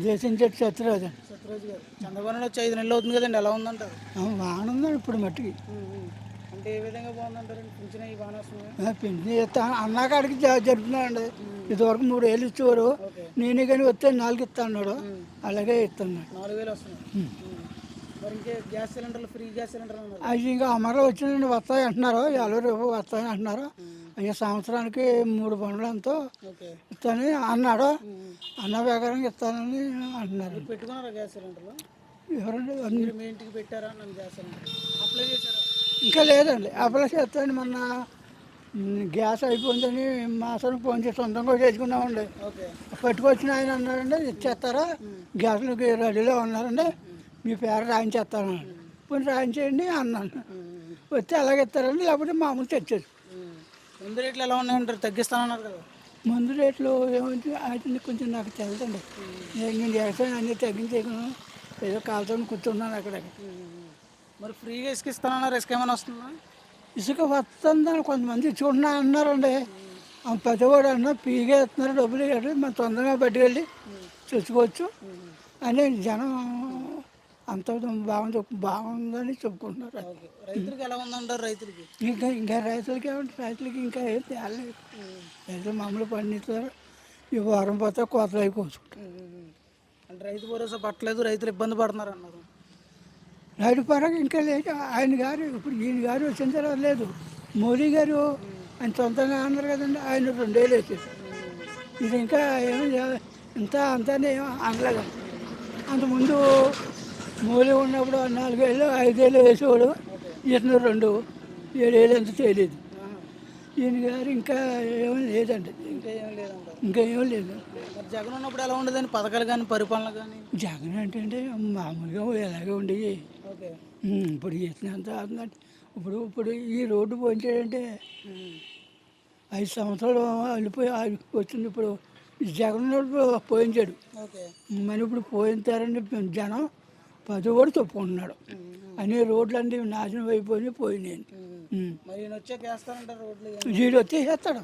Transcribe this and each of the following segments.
దేశం చెట్టు సత్యరాజు అండి. సత్యరాజు గారు చంద్రబాబు నాయుడు వచ్చి 5 నెలలు అవుతుంది కదండి, ఎలా ఉందంటారు? బాగానే ఉందండి ఇప్పుడు మట్టికి. అంటే ఏ విధంగా బాగుందంటారండి? పింఛన్ అవి బాగానే వస్తున్నాయి. పింఛన్ ఇస్తా అన్నాకాడికి జరుపుతున్నాడండి. ఇదివరకు 3 వేలు ఇచ్చేవారు. నేనే కానీ వస్తే 4 ఇస్తా అన్నాడు. అలాగే ఇస్తున్నాడు. 4,000 వస్తున్నాయి. మరి ఇంకే గ్యాస్ సిలిండర్లు, ఫ్రీ గ్యాస్ సిలిండర్లు అన్నారు. అవి ఇంకా అమలు వచ్చిందండి, వస్తాయి అంటున్నారు. 50 రూపాయలు వస్తాయని అంటున్నారు. అయ్యా సంవత్సరానికి 3 బండ్లు ఎంతో ఇస్తానని అన్నాడు. అన్న ప్రకారంగా ఇస్తానని అంటున్నారు. పెట్టుకున్నారా గ్యాస్ సిలిండర్లు? ఎవరండి? మీ ఇంటికి పెట్టారా నన్ను గ్యాస్ సిలిండర్ అప్లై చేశారా? ఇంకా లేదండి, అప్లై చేస్తాను. మొన్న గ్యాస్ అయిపోయిందని మాసానికి ఫోన్ చేసి సొంతంగా చేసుకున్నామండి. పట్టుకొచ్చిన ఆయన అన్నారండి, ఇచ్చేస్తారా, గ్యాస్లకి రెడీలో ఉన్నారండి, మీ పేరు రాయించేస్తాను. ఇప్పుడు రాయించేయండి అన్నాను. వస్తే అలాగే ఇస్తారండి, లేకపోతే మామూలు తెచ్చారు. ముందు రేట్లు ఎలా ఉన్నాయంటారు? తగ్గిస్తానన్నారు కదా. ముందు రేట్లు ఏమంటే అయితే కొంచెం నాకు తెలుసండి. నేను వ్యవసాయం అన్నీ తగ్గించేయను, ఏదో కాలుతో కూర్చున్నాను అక్కడ. మరి ఫ్రీగా ఇసుక ఇస్తానన్నారు, ఇసుక ఏమైనా వస్తుందా? ఇసుక వస్తుందని కొంతమంది చూడన్నా అన్నారండి. పెద్దవాడు అన్నా ఫ్రీగా ఇస్తున్నారు, డబ్బులు ఇవ్వండి, మనం తొందరగా పట్టుకెళ్ళి తెచ్చుకోవచ్చు అని జనం అంత బాగుందని చెప్పుకుంటున్నారు. రైతులకి ఎలా ఉందంటారు? రైతులకి ఇంకా రైతులకి ఇంకా ఏం తేలేదు. రైతులు మామూలు పండిస్తారు. ఈ వారం పోతే కోతలు అయిపోతుంటారు. అంటే రైతు భరోసా పట్టలేదు, రైతులు ఇబ్బంది పడుతున్నారు అన్నారు. రైతు పరంగా ఇంకా లేదు. ఆయన గారు ఇప్పుడు ఈయన గారు వచ్చిన తర్వాత లేదు. మోదీ గారు ఆయన సొంతంగా అన్నారు కదండి, ఆయన 2 వేలు వేసేది. ఇది ఇంకా ఏమీ ఇంత అంతానే ఏమో అనలేదండి. అంతకుముందు మోదీ ఉన్నప్పుడు 4 వేలు 5 వేలు వేసేవాడు. ఇతను 2 7 వేలు ఎంత తెలియదు. ఈయన గారు ఇంకా ఏమీ లేదండి, ఇంకా ఏమీ లేదు. మరి జగన్ ఉన్నప్పుడు ఎలా ఉండదండి పథకాలు కానీ పరిపాలన కానీ? జగన్ అంటే మామూలుగా ఎలాగే ఉండేవి. ఇప్పుడు చేసినంత అవుతుందంటే ఇప్పుడు ఈ రోడ్డు పోయించాడంటే 5 సంవత్సరాలు వెళ్ళిపోయి వచ్చింది. ఇప్పుడు జగన్ పోయించాడు. మరి ఇప్పుడు పోయించారండి జనం 10 కూడా చెప్పుకుంటున్నాడు. అన్ని రోడ్లు అన్నీ నాశనం పోయినాయి. వీడు వచ్చి చేస్తాడు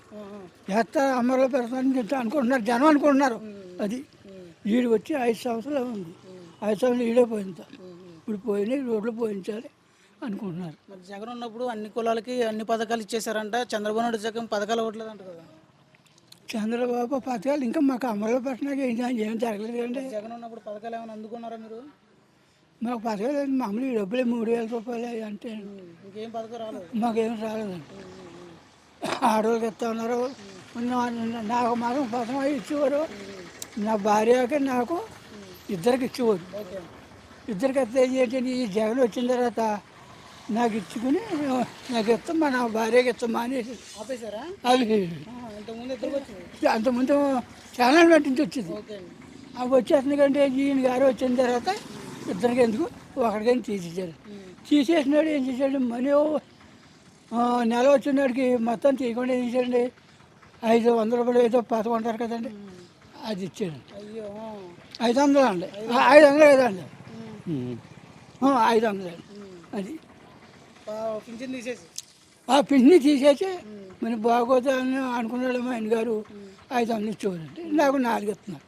అమ్మలో పెడతానని అనుకుంటున్నారు జనం అనుకుంటున్నారు. అది వీడు వచ్చి 5 సంవత్సరాలు ఉంది. 5 సంవత్సరాలు వీడే పోయిందా. ఇప్పుడు పోయినాయి, రోడ్లు పోయించాలి అనుకుంటున్నారు. మరి జగన్ ఉన్నప్పుడు అన్ని కులాలకి అన్ని పథకాలు ఇచ్చేసారంట. చంద్రబాబు నాయుడు జగన్ పథకాలు ఇవ్వట్లేదంట కదా. చంద్రబాబు పథకాలు ఇంకా మాకు అమలు పెట్టినాక ఏం జరగలేదు అండి. జగన్ ఉన్నప్పుడు పథకాలు ఏమైనా అందుకున్నారా మీరు? మాకు పథకాలు మామూలు డబ్బులే 3,000 రూపాయలు అంటే ఇంకేం పథకం రాలేదు. మాకేం రాలేదండి. ఆడవాళ్ళకి ఇస్తా ఉన్నారు. నాకు మాత్రం పథకం ఇచ్చేవారు. నా భార్యకి నాకు ఇద్దరికి ఇచ్చేవారు. ఇద్దరికి వస్తే ఏంటంటే ఈ జగన్ వచ్చిన తర్వాత నాకు ఇచ్చుకుని నాకు ఇస్తాం మా నా భార్యకి ఇస్తాం అనేసి ఆపేశారా? అది అంతకుముందు చాలా పెట్టించి వచ్చింది. అవి వచ్చేస్తుంది కంటే ఈయన గారు వచ్చిన తర్వాత ఇద్దరికి ఎందుకు ఒకడికైనా తీసేసాడు. తీసేసినాడు ఏం చేశాడు, మనీ నెల వచ్చినాడికి మొత్తం తీయకుండా ఏం చేశాడండి, 500 రూపాయలు ఏదో పథకం ఉంటారు కదండి, అది ఇచ్చాడు. 500 అండి, 500 కదండి, 500 అది పింఛన్ తీసేసి మరి బాగోదు అని అనుకున్నాడు. మా ఆయన గారు 500 ఇచ్చేవారండి, నాకు 4 ఇస్తున్నారు.